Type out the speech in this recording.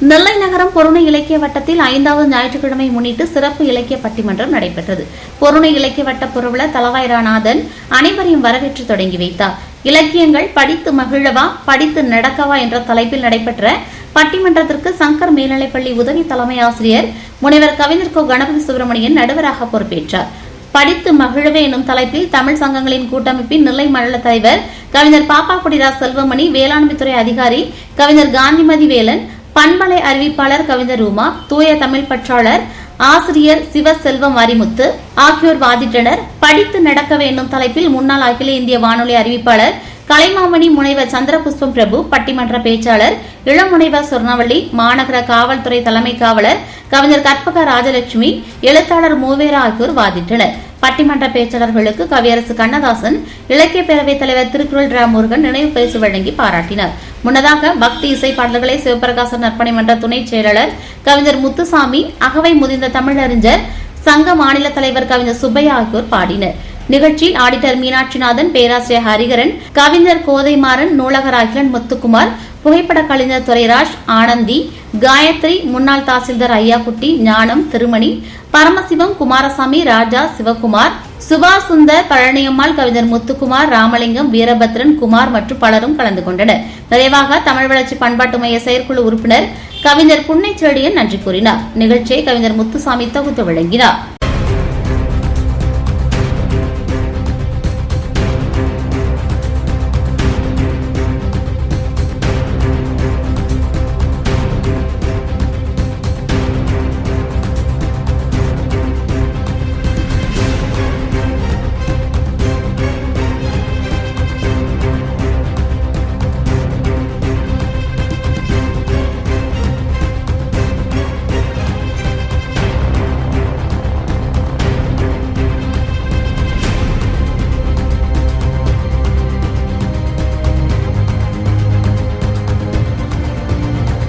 நெல்லை நகரம் பொருணை இலக்கிய வட்டத்தில் 5வது ஞாயிற்றுக்கிழமை முன்னிட்டு சிறப்பு இலக்கிய பட்டிமன்றம் நடைபெற்றது. பொருணை இலக்கிய வட்ட பொருளர் தலவாய் ராநாதன் அனைவரையும் வரவேற்று தொடங்கி வைத்தார். இலக்கியங்கள் படித்து மகிழவா படித்து நடக்கவா என்ற தலைப்பில் நடைபெற்ற பட்டிமன்றத்திற்கு சங்கர் மேல்நிலைப்பள்ளி உதவி தலைமை ஆசிரியர் முனைவர் கவிஞர் கோ கணபதி சுப்பிரமணியன் நடுவராக பொறுப்பேற்றார். படித்து மகிழவே எனும் தலைப்பில் தமிழ் சங்கங்களின் கூட்டமைப்பின் நெல்லை மண்டல தலைவர் கவிஞர் பாப்பாக்குடிரா செல்வமணி, வேளாண்மைத்துறை அதிகாரி கவிஞர் காந்திமதி வேலன், பண்பலை அறிவிப்பாளர் கவிஞர் ரூமா, தூய தமிழ் பற்றாளர் ஆசிரியர் சிவ செல்வம் மாரிமுத்து ஆகியோர் வாதிட்டனர். படித்து நடக்க வேண்டும் தலைப்பில் முன்னாள் அகில இந்திய வானொலி அறிவிப்பாளர் கலைமாமணி முனைவர் சந்திரபுஷ்பம் பிரபு, பட்டிமன்ற பேச்சாளர் இளமுனைவர் சொர்ணவள்ளி, மாநகர காவல்துறை தலைமை காவலர் கவிஞர் கற்பக ராஜலட்சுமி, எழுத்தாளர் மூவேரா ஆகியோர் வாதிட்டனர். பட்டிமன்ற பேச்சாளர்களுக்கு கவியரசு கண்ணதாசன், இலக்கிய பேரவைத் தலைவர் திருக்குறள் ரா முருகன் நினைவு பரிசு வழங்கி பாராட்டினார். முன்னதாக பக்தி இசை பாடல்களை சிவபிரகாசன் நற்பணி மன்ற துணை செயலாளர் கவிஞர் முத்துசாமி, அகவை முதிர்ந்த தமிழறிஞர் சங்க மாநில தலைவர் கவிஞர் சுப்பையா ஆகியோர் பாடினர். நிகழ்ச்சியில் ஆடிட்டர் மீனாட்சிநாதன், பேராசிரியர் ஹரிகரன், கவிஞர் கோதைமாறன், நூலகர் அகிலன் முத்துக்குமார், புகைப்பட கலைஞர் துரைராஜ், ஆனந்தி, காயத்ரி, முன்னாள் தாசில்தார் ஐயாக்குட்டி, ஞானம், திருமணி, பரமசிவம், குமாரசாமி, ராஜா, சிவகுமார், சுபாசுந்தர், பழனியம்மாள், கவிஞர் முத்துக்குமார், ராமலிங்கம், வீரபத்ரன், குமார் மற்றும் பலரும் கலந்து கொண்டனர். நிறைவாக தமிழ் வளர்ச்சி பண்பாட்டு மைய செயற்குழு உறுப்பினர் கவிஞர் புன்னைச்செழியன் நன்றி கூறினார். நிகழ்ச்சியை கவிஞர் முத்துசாமி தொகுத்து வழங்கினார்.